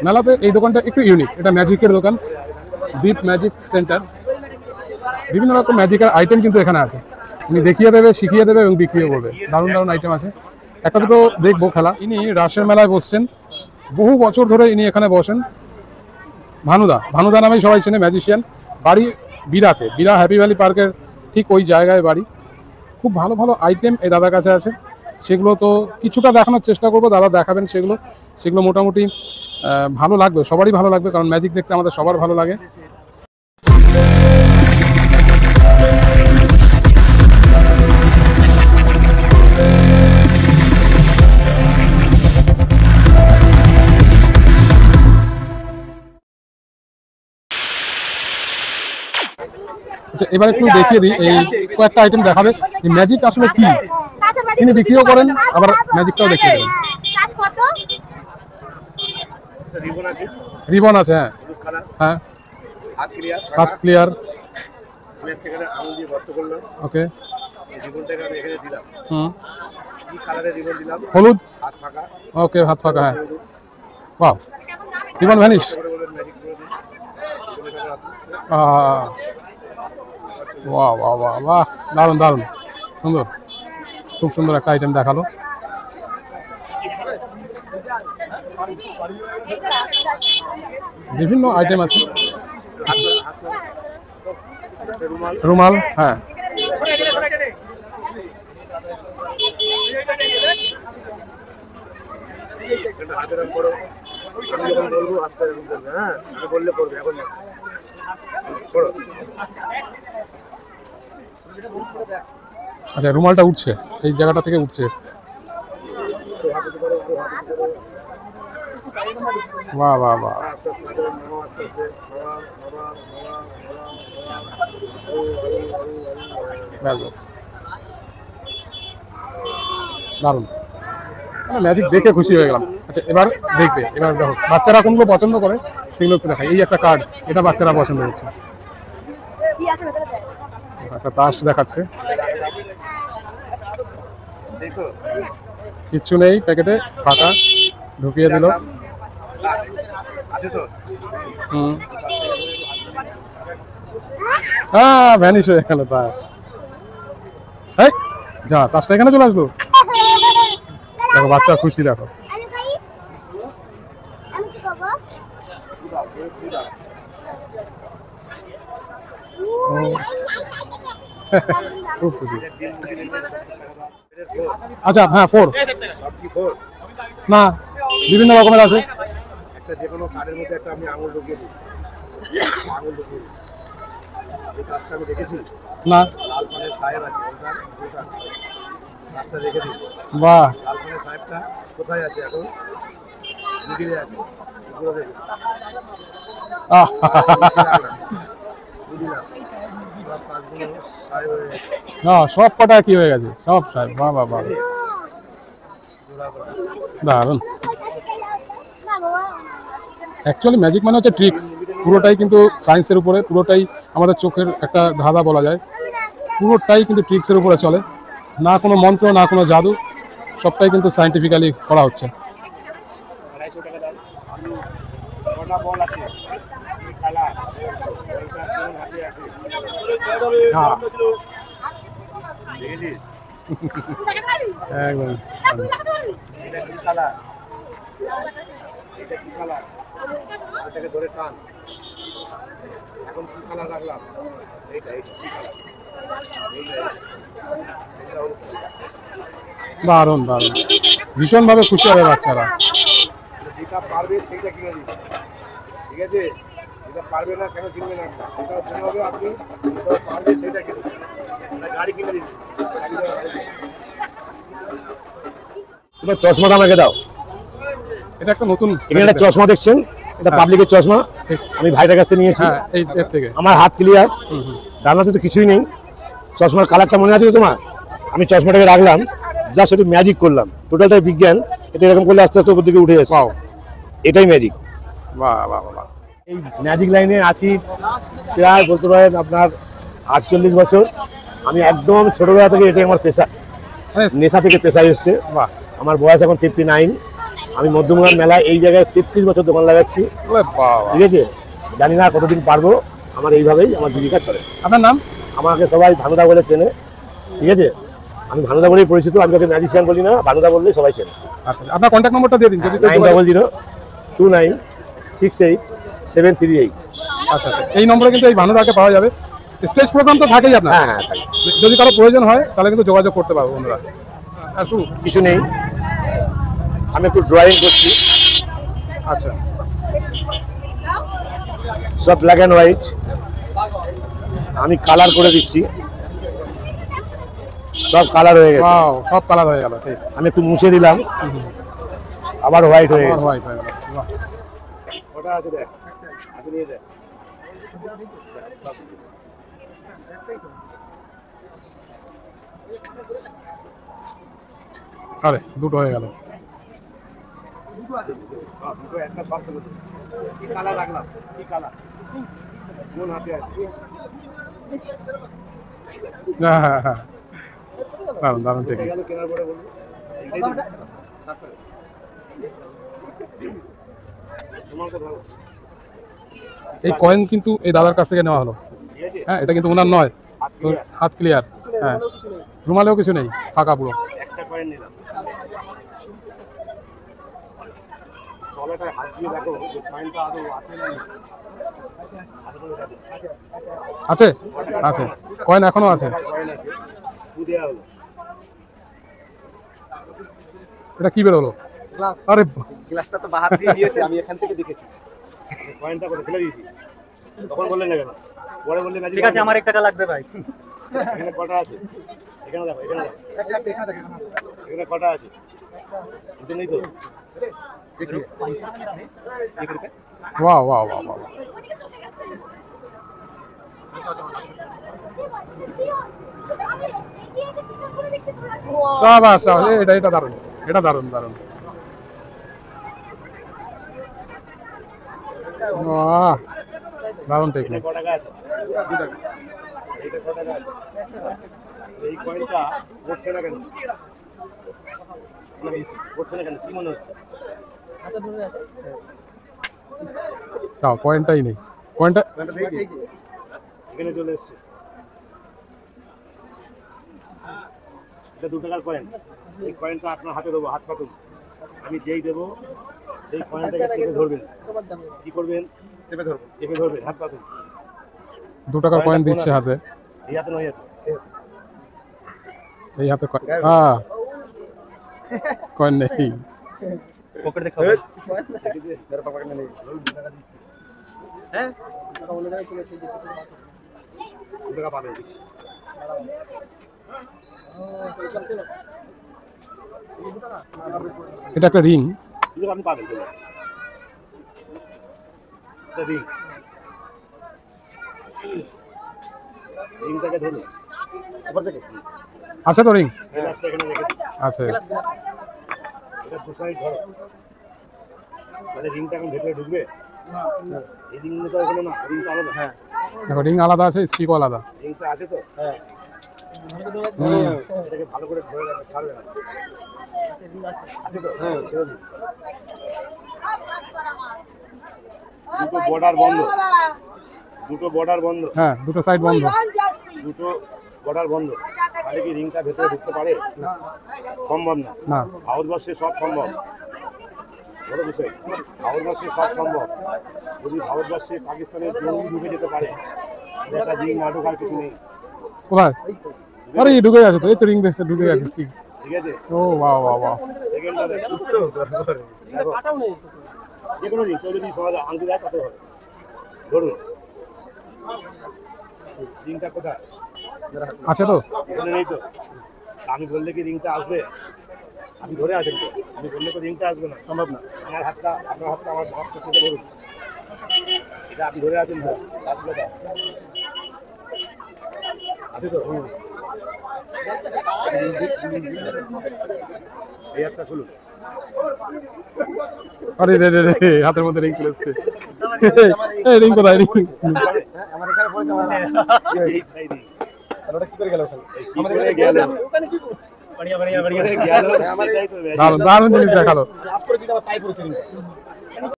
মেলাতে এই দোকানটা একটু ইউনিক, এটা ম্যাজিকের দোকান, ডিপ ম্যাজিক সেন্টার। বিভিন্ন রকম ম্যাজিকের আইটেম কিন্তু এখানে আছে, উনি দেখিয়ে দেবে, শিখিয়ে দেবে এবং বিক্রিও করবে। দারুণ দারুণ আইটেম আছে, একটা দুটো দেখবো খেলা। ইনি রাসের মেলায় বসছেন, বহু বছর ধরে ইনি এখানে বসেন। ভানুদা নামেই সবাই চেনে, ম্যাজিশিয়ান। বাড়ি বিরাতে, বিরা হ্যাপি ভ্যালি পার্কের ঠিক ওই জায়গায় বাড়ি। খুব ভালো ভালো আইটেম এই দাদার কাছে আছে, সেগুলো তো কিছুটা দেখানোর চেষ্টা করবো, দাদা দেখাবেন সেগুলো মোটামুটি ভালো লাগবে, সবারই ভালো লাগবে, কারণ ম্যাজিক দেখতে আমাদের সবার ভালো লাগে। আচ্ছা, এবার একটু দেখিয়ে দিই, এই কয়েকটা আইটেম দেখাবে এই ম্যাজিক আসলে কি। তিনি বিক্রিও করেন, আবার ম্যাজিকটাও দেখিয়ে দেবেন। রিবন আছে, হ্যাঁ হ্যাঁ, হাত ক্লিয়ার, ওকে। হলুদ, ওকে, হাত ফাঁকা, হ্যাঁ। বাহ, রিবন ভ্যানিশ। বাহ বাহ বাহ বাহ, দারুণ দারুণ, সুন্দর, খুব সুন্দর একটা আইটেম দেখালো। বিভিন্ন আইটেম আছে, রুমাল, হ্যাঁ। আচ্ছা, রুমালটা উঠছে, এই জায়গাটা থেকে উঠছে। বাহ বাহ বাহ, দারুণ, ম্যাজিক দেখে খুশি হয়ে গেলাম। আচ্ছা, এবার দেখবে, এবার দেখো বাচ্চারা কোনগুলো পছন্দ করে সেগুলো একটু দেখাই। এই একটা কার্ড, এটা বাচ্চারা পছন্দ করছে। একটা তাস দেখাচ্ছে, কিচ্ছু নেই প্যাকেটে, ফাঁকা, ঢুকিয়ে দিল। হ্যাঁ, ভ্যানিশ হয়ে গেল তাস। এই যা, তাসটা এখানে চলে আসলো। দেখো বাচ্চা খুশি, দেখো। খুব খুশি। আচ্ছা, হ্যাঁ, 4 না, বিভিন্ন রকমের আছে। না, বাহ, কোথায় আছে এখন? সব কটা কি হয়ে গেছে, সব সাহেব। বাহ বাহ বাহ, দারুণ। অ্যাকচুয়ালি ম্যাজিক মানে হচ্ছে ট্রিক্স, পুরোটাই কিন্তু সায়েন্সের উপরে, পুরোটাই আমাদের চোখের একটা ধাঁধা বলা যায়, পুরোটাই কিন্তু ট্রিক্সের উপরে চলে, না কোনো মন্ত্র, না কোনো জাদু, সবটাই কিন্তু সায়েন্টিফিক্যালি করা হচ্ছে। একদম, দারুণ দারুণ, ভীষণভাবে খুশি হবে বাচ্চারা। চশমাটা আমাকে দাও। এটা একটা নতুন, এখানে একটা চশমা দেখছেন, এটা পাবলিকের চশমা, আমি ভাইটার কাছ থেকে নিয়েছি। আমার হাত ক্লিয়ার, ডানাতে তো কিছুই নেই। চশমার কালারটা মনে আছে তো তোমার? আমি চশমাটাকে রাখলাম, জাস্ট একটু ম্যাজিক করলাম, টোটালটাই বিজ্ঞান। এটা এরকম করলে আস্তে আস্তে উপর দিকে উঠে যাচ্ছে, এটাই ম্যাজিক। বাহ বাহ বাহ, এই ম্যাজিক লাইনে আছি প্রায় বলতে পারেন আপনার 48 বছর। আমি একদম ছোটবেলা থেকে এটাই আমার পেশা, নেশা থেকে পেশায় এসছে। আমার বয়স এখন 59। আমি মধ্যমগ্রাম মেলা এই জায়গায় 33 বছর দোকান লাগাচ্ছি, ওরে বাবা। ঠিক আছে। জানি না কতদিন পারবো, আমার এইভাবেই আমার জীবিকা চলে। আপনার নাম? আমাকে সবাই ভানুদা বলে চেনে, ঠিক আছে। আমি ভানুদা বলেই পরিচিত, আমি কাউকে ম্যাজিশিয়ান বলি না, ভানুদা বললেই সবাই চেনে। আচ্ছা, আপনার কন্ট্যাক্ট নম্বরটা দিয়ে দিন যদি কেউ যোগাযোগ- 9002968738। আচ্ছা আচ্ছা, এই নম্বরে কিন্তু এই ভানুদাকে পাওয়া যাবে। স্টেজ প্রোগ্রাম তো থাকেই আপনার, হ্যাঁ হ্যাঁ, তাই। যদি কারো প্রয়োজন হয় তাহলে কিন্তু যোগাযোগ করতে পারবো বন্ধুরা। আসুন। কিছু নেই, আমি একটু ড্রয়িং করছি, আচ্ছা, সব ব্ল্যাক অ্যান্ড হোয়াইট, আমি কালার করে দিচ্ছি, সব কালার হয়ে গেছে। ওয়াও, সব কালার হয়ে গেল। ঠিক, আমি একটু মুছে দিলাম, আবার হোয়াইট হয়ে গেছে। হোয়াইট হয়ে গেল। বাহ। কটা আছে দেখ, আছে নিয়ে দেখ। আরে দুটো হয়ে গেল। দুটো একটা সব তুলে দিই। কি কালার রাখলাম, কি কালার কোন হাতে আছে? হ্যাঁ হ্যাঁ হ্যাঁ, দারুন দারুন টেকনিক। গেল কেনার পরে বলবো এইটাই দিবি? তোমার কথা বলো। এই কয়েন কিন্তু এই দাদার কাছ থেকে নেওয়া হলো। ঠিক আছে, হ্যাঁ, এটা কিন্তু ওনার নয়, তো হাত ক্লিয়ার। হ্যাঁ, রুমালেও কিছু নেই, ফাঁকা পুরো। একটা কয়েন নিলাম। তলাটায় হাত দিয়ে দেখো যে কয়েনটা আদৌ আছে না নেই। আছে আছে, কয়েন এখনো আছে। কয়েন আছে, দু দেয়া হলো। এটা কি বেরোলো? আরে বাহ, গ্লাসটা তো বাহার দিয়ে দিয়েছে, আমি এখান থেকে দেখেছি। কয়েনটা করে ফেলে দিয়েছি, তখন বললেন না কেন? পরে বললে ম্যাজিক। ঠিক আছে, আমার 1 টাকা লাগবে ভাই। এখানে কটা আছে? এখানে দেখো, এখানে দেখো, এখানে কটা আছে? এটা নেই তো? Wow wow wow wow. সাবাস সাবাস, এটা এটা দারুন, এটা দারুন দারুন। বাহ, দারুন টেকনিক। ক টাকা আছে? 2 টাকা। এইটা ক টাকা আছে? এই কয়েনটা পড়ছে না কেন? পড়ছে না কেন? কি মনে হচ্ছে? তাও কয়েনটাই নেই, কয়েনটা এখানে চলে এসছে। এটা 2 টাকার কয়েন। এই কয়েনটা আপনার হাতে দেবো, হাত পাতুন। আমি যেই দেবো সেই কয়েনটাকে চেপে ধরবেন। কি করবেন? চেপে ধরবেন, চেপে ধরবেন, হাত পাতুন। 2 টাকার কয়েন দিচ্ছে হাতে, এই হাতে নয় হাতে। এই হাতে হ্যাঁ, কয়েন নেই। পকেট দেখো। দেখেছে? মেরে পাপা কেন নেই? 2 টাকা দিচ্ছি। হ্যাঁ, 2 টাকা পাবেন। এটা একটা রিং। 2 টাকা আপনি পাবেন। এটা রিং। রিংটাকে ধরুন। এবার দেখো। আছে তো রিং? এই লাস্টটা এখানে রেখেছি। আছে। এটা দু সাইড ধরো। মানে রিংটা এখন ভেতরে ঢুকবে। এই রিংটা এখানে না, রিংটা আলাদা। হ্যাঁ, দেখো রিং আলাদা আছে, স্টিক আলাদা। রিংটা আছে তো? হ্যাঁ। এটাকে ভালো করে ধরে রাখো, ছাড়বে না। আছে তো? হ্যাঁ, ছেড়ে দিন। দুটো বর্ডার বন্ধ। দুটো বর্ডার বন্ধ। হ্যাঁ, দুটো সাইড বন্ধ। দুটো বর্ডার বন্ধ। তাহলে কি রিংটা ভেতরে ঢুকতে পারে? না, সম্ভব না। না, ভারতবর্ষে সব সম্ভব। বড় বিষয়, ভারতবর্ষে সব সম্ভব। যদি ভারতবর্ষে পাকিস্তানের জঙ্গি ঢুকে যেতে পারে, একটা রিং না ঢোকার কিছু নেই। কোথায়? আরে ঢুকে আছে তো, এই তো রিং ঢুকে আছে স্টিক। ঠিক আছে? ও ওয়াও ওয়াও ওয়াও। সেকেন্ডটা দেখো। যে কোনো রিং, কেউ যদি সমাজ আংটি দেয় তাতে হবে। ধরুন, রিংটা কোথায়? আছে তো? এখানে নেই তো? আমি বললে কি রিংটা আসবে? আপনি ধরে আছেন তো? আমি বললে তো রিংটা আসবে না, সম্ভব না। আমার হাতটা, আপনার হাতটা আমার হাতটা সেটা ধরুন। এটা আপনি ধরে আছেন তো? হাতগুলো দাও। আছে তো? এই হাতটা খুলুন। আরে রে রে রে, হাতের মধ্যে রিং চলে এসছে। এই রিং কোথায়? রিং আমার এখানে পড়ে যাওয়া। এই সাইড রিং। আর ওটা কি করে গেল ওখানে? কি করে গেল? ওখানে কি? बढ़िया बढ़िया बढ़िया। গেল, সেটাই তো দারুণ দারুণ জিনিস দেখালো। আবার পাই পুরো চেকিং